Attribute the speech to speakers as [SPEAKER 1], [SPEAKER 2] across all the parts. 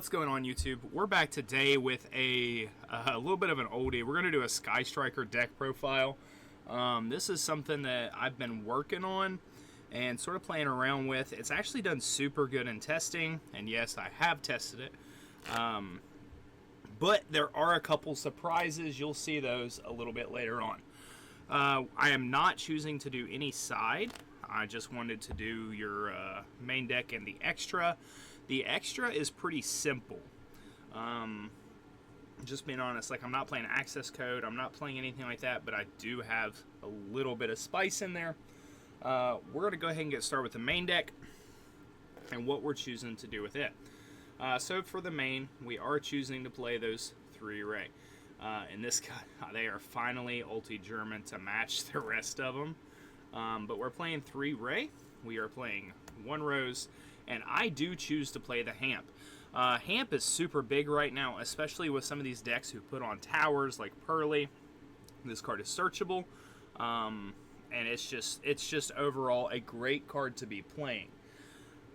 [SPEAKER 1] What's going on, YouTube? We're back today with a little bit of an oldie. We're going to do a Sky Striker deck profile. This is something that I've been working on and sort of playing around with. It's actually done super good in testing, and yes, I have tested it. But there are a couple surprises. You'll see those a little bit later on. I am not choosing to do any side. I just wanted to do your main deck and the extra. The extra is pretty simple. Just being honest, like, I'm not playing access code, I'm not playing anything like that, but I do have a little bit of spice in there. We're going to go ahead and get started with the main deck and what we're choosing to do with it. So for the main, we are choosing to play those 3 Ray. In this cut, they are finally ulti-German to match the rest of them. But we're playing 3 Ray. We are playing 1 Rose, and I do choose to play the Hamp. Hamp is super big right now, especially with some of these decks who put on towers like Pearly. This card is searchable, and it's just overall a great card to be playing.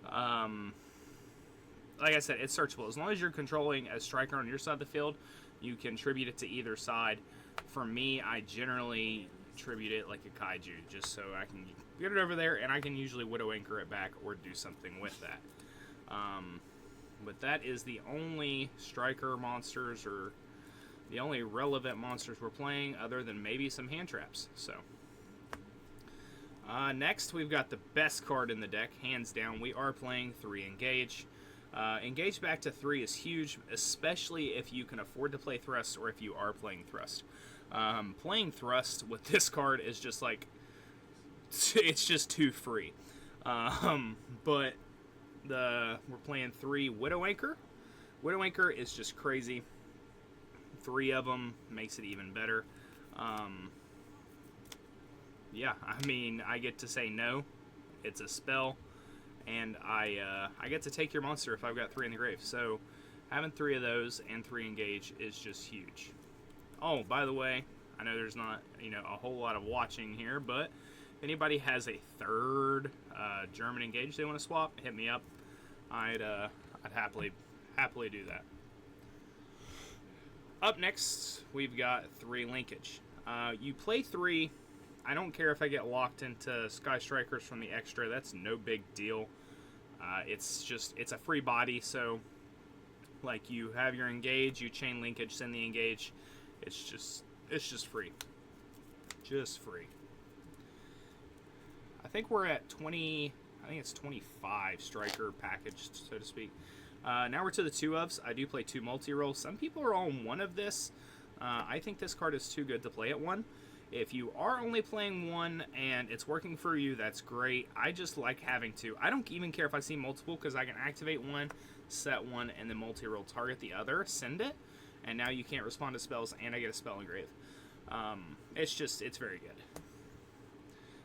[SPEAKER 1] Like I said, it's searchable. As long as you're controlling a striker on your side of the field, you can tribute it to either side. For me, I generally tribute it like a kaiju, just so I can get it over there, and I can usually Widow Anchor it back or do something with that. But that is the only striker monsters, or the only relevant monsters we're playing, other than maybe some hand traps. So next, we've got the best card in the deck, hands down. We are playing 3 Engage. Engage back to 3 is huge, especially if you can afford to play Thrust, or if you are playing Thrust. Playing Thrust with this card is just like, it's just too free. But we're playing 3 Widow Anchor. Widow Anchor is just crazy. 3 of them makes it even better. Yeah, I mean, I get to say no. It's a spell. And I get to take your monster if I've got 3 in the grave. So having 3 of those and 3 Engage is just huge. Oh, by the way, I know there's not, a whole lot of watching here, but if anybody has a 3rd German Engage they want to swap, hit me up. I'd happily do that. Up next, we've got 3 Linkage. You play 3. I don't care if I get locked into Sky Strikers from the extra. That's no big deal. It's a free body, so like, you have your Engage, you chain Linkage, send the Engage. It's just free. Just free. I think we're at 20. I think it's 25 striker packaged, so to speak. Now we're to the 2 ofs. I do play 2 multi-roll. Some people are on 1 of this. I think this card is too good to play at 1. If you are only playing 1 and it's working for you, that's great. I just like having 2. I don't even care if I see multiple, because I can activate 1, set 1, and then multi-roll target the other, send it, and now you can't respond to spells, and I get a spell engrave. It's very good.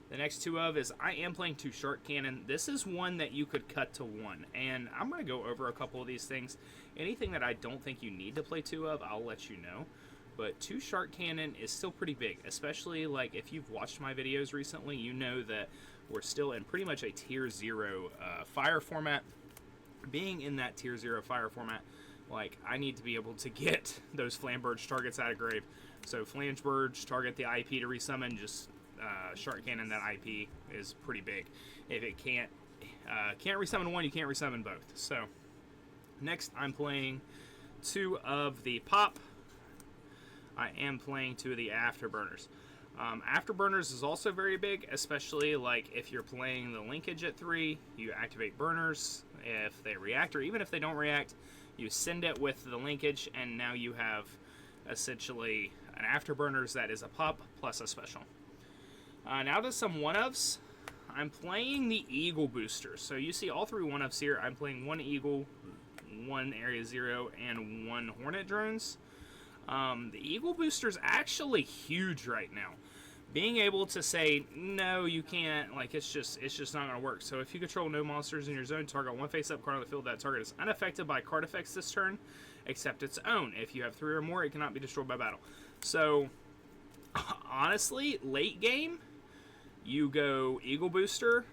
[SPEAKER 1] The next 2 of is I am playing 2 Shark Cannon. This is one that you could cut to 1, and I'm going to go over a couple of these things. Anything that I don't think you need to play 2 of, I'll let you know. But 2 Shark Cannon is still pretty big, especially like if you've watched my videos recently, you know that we're still in pretty much a tier 0 fire format. Being in that tier 0 fire format, like, I need to be able to get those Flamberge targets out of grave. So Flamberge, target the IP to resummon, just Shark Cannon, that IP is pretty big. If it can't resummon 1, you can't resummon both. So next, I'm playing 2 of the Pop. I am playing 2 of the Afterburners. Afterburners is also very big, especially like if you're playing the Linkage at 3, you activate Burners. If they react, or even if they don't react, you send it with the Linkage, and now you have essentially an Afterburners that is a pop plus a special. Now to some 1-ofs. I'm playing the Eagle Boosters. So you see all 3 1-ofs here. I'm playing 1 Eagle, 1 Area 0, and 1 Hornet Drones. The Eagle Booster's actually huge right now. Being able to say, no, you can't, like, it's just not going to work. So if you control no monsters in your zone, target 1 face-up card on the field. That target is unaffected by card effects this turn, except its own. If you have 3 or more, it cannot be destroyed by battle. So, honestly, late game, you go Eagle Booster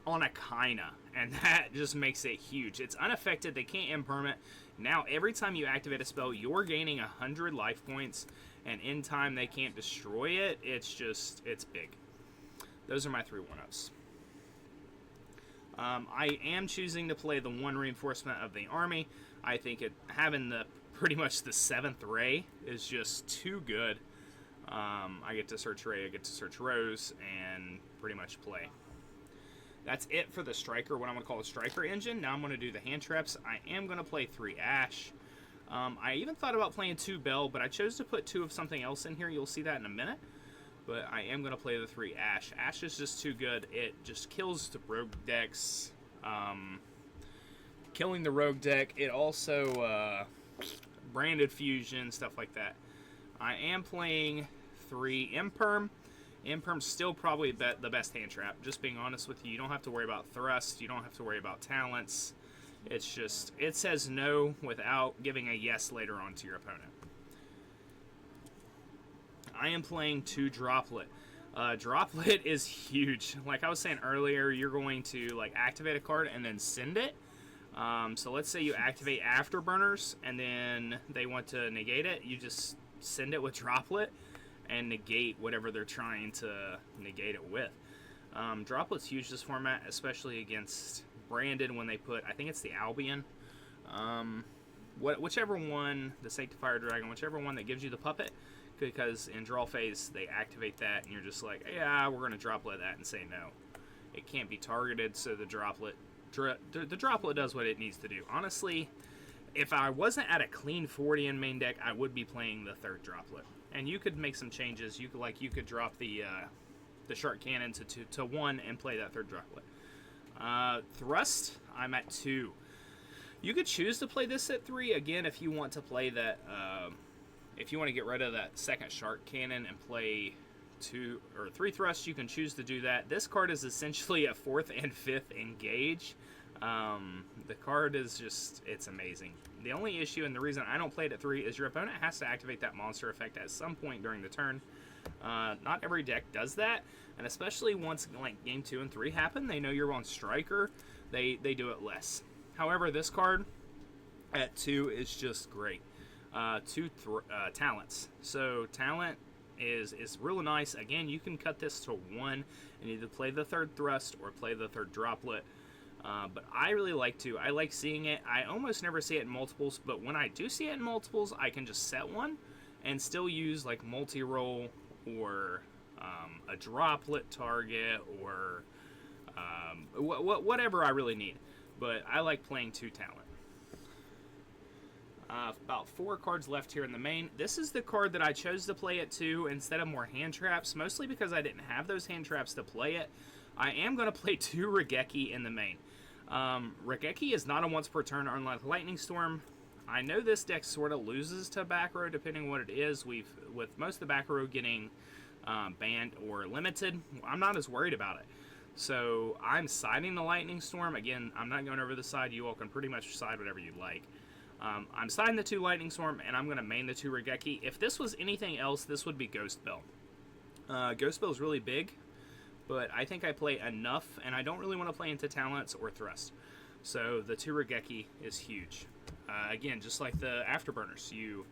[SPEAKER 1] on a Kaina, and that just makes it huge. It's unaffected, they can't imperm it. Now, every time you activate a spell, you're gaining 100 life points, and in time they can't destroy it. It's big. Those are my 3 1-ups. I am choosing to play the 1 reinforcement of the army. I think having pretty much the 7th Ray is just too good. I get to search Ray, I get to search Rose, and pretty much play. That's it for the Striker, what I'm going to call the Striker engine. Now I'm going to do the hand traps. I am going to play 3 Ash. I even thought about playing 2 Bell, but I chose to put 2 of something else in here. You'll see that in a minute. But I am going to play the 3 Ash. Ash is just too good. It just kills the rogue decks. Killing the rogue deck. It also branded fusion, stuff like that. I am playing 3 Imperm. Imperm's still probably the best hand trap. Just being honest with you, you don't have to worry about thrust. You don't have to worry about talents. It's just, it says no without giving a yes later on to your opponent. I am playing 2 Droplet. Droplet is huge. Like I was saying earlier, you're going to like activate a card and then send it. So let's say you activate Afterburners and then they want to negate it. You just send it with Droplet and negate whatever they're trying to negate it with. Droplet's huge this format, especially against Branded when they put, I think it's the Albion. Whichever one, the Sanctifier Dragon, whichever one that gives you the puppet, because in draw phase they activate that and you're just like, yeah, we're going to Droplet that and say no. It can't be targeted, so the Droplet does what it needs to do. Honestly, if I wasn't at a clean 40 in main deck, I would be playing the 3rd Droplet. And you could make some changes. You could drop the Shark Cannon to 1 and play that 3rd Droplet. Thrust, I'm at 2. You could choose to play this at 3 again if you want to play that. If you want to get rid of that 2nd Shark Cannon and play 2 or 3 Thrust, you can choose to do that. This card is essentially a 4th and 5th engage. The card is just, it's amazing. The only issue and the reason I don't play it at 3 is your opponent has to activate that monster effect at some point during the turn. Not every deck does that, and especially once like game 2 and 3 happen, they know you're on Striker, they do it less. However, this card at 2 is just great. 2 talents. So talent is really nice. Again, you can cut this to 1 and either play the 3rd Thrust or play the 3rd Droplet. But I really like 2. I like seeing it. I almost never see it in multiples, but when I do see it in multiples, I can just set 1 and still use like multi-roll or a Droplet target or whatever I really need. But I like playing 2 talent. About 4 cards left here in the main. This is the card that I chose to play at 2 instead of more hand traps, mostly because I didn't have those hand traps to play it. I am going to play 2 Raigeki in the main. Raigeki is not a once per turn unlike Lightning Storm. I know this deck sort of loses to back row depending on what it is. With most of the back row getting banned or limited, I'm not as worried about it. So I'm siding the Lightning Storm. Again, I'm not going over the side. You all can pretty much side whatever you like. I'm siding the 2 Lightning Storm, and I'm going to main the 2 Raigeki. If this was anything else, this would be Ghost Bell. Ghost Bell is really big, but I think I play enough, and I don't really want to play into talents or thrust. So the 2 Raigeki is huge. Again, just like the Afterburners, you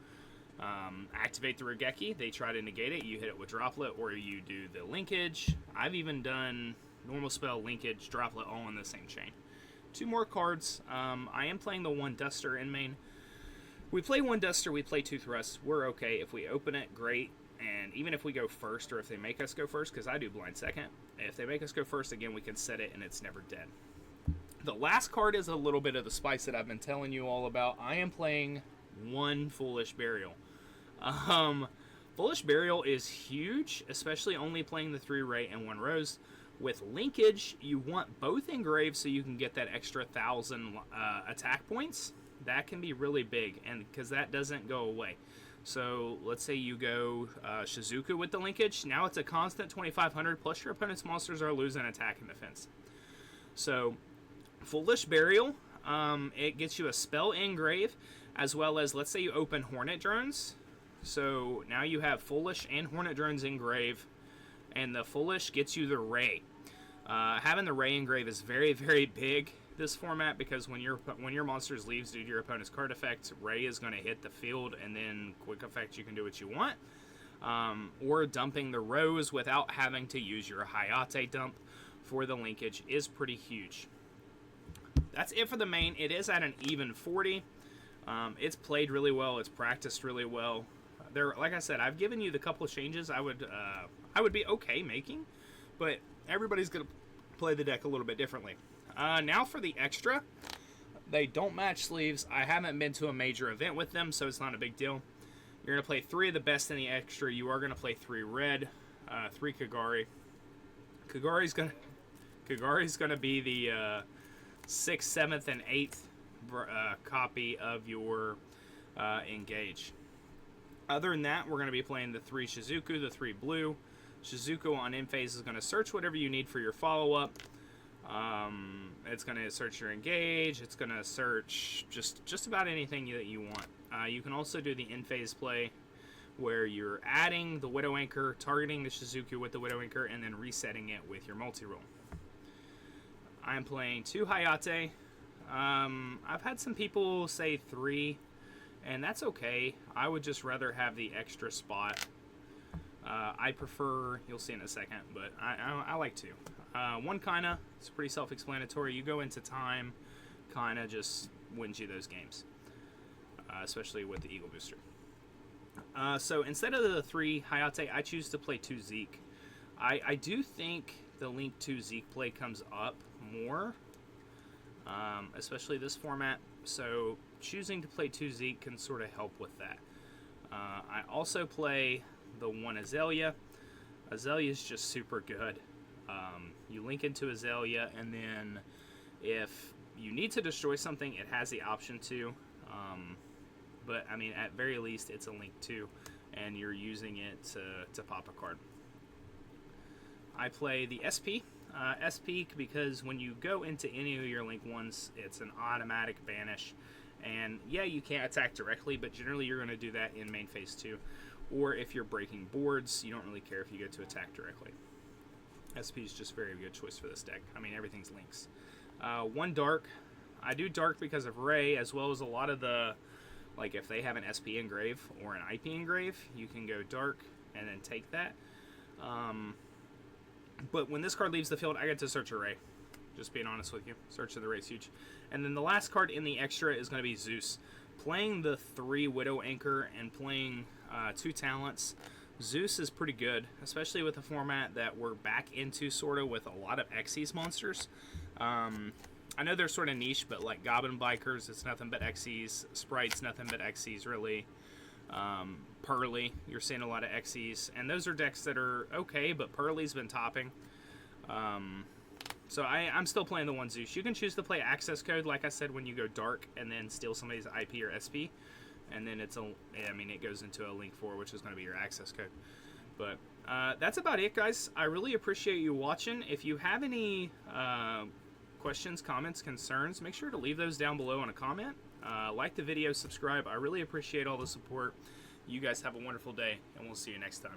[SPEAKER 1] activate the Raigeki, they try to negate it, you hit it with Droplet, or you do the linkage. I've even done normal spell, linkage, Droplet, all in the same chain. 2 more cards. I am playing the 1 Duster in main. We play 1 Duster, we play 2 Thrusts. We're okay. If we open it, great. And even if we go first, or if they make us go first, because I do blind second, if they make us go first, again, we can set it and it's never dead. The last card is a little bit of the spice that I've been telling you all about. I am playing 1 Foolish Burial. Foolish Burial is huge, especially only playing the 3 Ray and 1 Rose. With linkage, you want both engraved so you can get that extra 1,000 attack points. That can be really big, and because that doesn't go away. So let's say you go Shizuku with the linkage. Now it's a constant 2,500, plus your opponent's monsters are losing attack and defense. So Foolish Burial, it gets you a spell engrave, as well as, let's say you open Hornet Drones. So now you have Foolish and Hornet Drones engrave, and the Foolish gets you the Ray. Having the Ray engrave is very, very big this format, because when your monsters leaves due to your opponent's card effect, Ray is going to hit the field, and then quick effect, you can do what you want. Or dumping the Rose without having to use your Hayate dump for the linkage is pretty huge. That's it for the main. It is at an even 40. It's played really well. It's practiced really well. Like I said, I've given you the couple of changes I would be okay making, but everybody's gonna play the deck a little bit differently. Now for the extra. They don't match sleeves. I haven't been to a major event with them, so it's not a big deal. You're gonna play 3 of the best in the extra. You are gonna play 3 red, 3 Kagari. Kagari's gonna be the 6th, 7th, and 8th copy of your Engage. Other than that, we're going to be playing the 3 Shizuku, the 3 blue. Shizuku on end phase is going to search whatever you need for your follow-up. It's going to search your Engage. It's going to search just about anything that you want. You can also do the end phase play where you're adding the Widow Anchor, targeting the Shizuku with the Widow Anchor, and then resetting it with your multi-roll. I'm playing 2 Hayate. I've had some people say 3, and that's okay. I would just rather have the extra spot. I prefer, you'll see in a second, but I like 2. 1 Kaina, it's pretty self-explanatory. You go into time, Kaina just wins you those games, especially with the Eagle Booster. So instead of the 3 Hayate, I choose to play 2 Zeke. I do think the Link 2 Zeke play comes up more, especially this format, so choosing to play 2 Zeke can sort of help with that. I also play the 1 Azalea. Azalea is just super good. You link into Azalea, and then if you need to destroy something, it has the option to, but I mean, at very least, it's a Link 2, and you're using it to pop a card. I play the SP. SP because when you go into any of your Link 1s, it's an automatic banish. And yeah, you can't attack directly, but generally you're going to do that in main phase 2. Or if you're breaking boards, you don't really care if you go to attack directly. SP is just a very good choice for this deck. I mean, everything's Links. 1 Dark. I do Dark because of Ray, as well as a lot of the, like if they have an SP engrave or an IP engrave, you can go Dark and then take that. But when this card leaves the field, I get to search a Ray. Just being honest with you. Search of the Ray is huge. And then the last card in the extra is going to be Zeus. Playing the 3 Widow Anchor and playing 2 talents, Zeus is pretty good, especially with the format that we're back into, sort of, with a lot of Xyz monsters. I know they're sort of niche, but like Goblin Bikers, it's nothing but Xyz. Sprites, nothing but Xyz, really. Pearly, you're seeing a lot of Xyz, and those are decks that are okay, but Pearly's been topping. So I'm still playing the 1 Zeus. You can choose to play access code, like I said, when you go Dark and then steal somebody's IP or SP, and then it goes into a Link 4, which is going to be your access code. But that's about it, guys. I really appreciate you watching. If you have any questions, comments, concerns, make sure to leave those down below in a comment. Like the video, subscribe. I really appreciate all the support. You guys have a wonderful day, and we'll see you next time.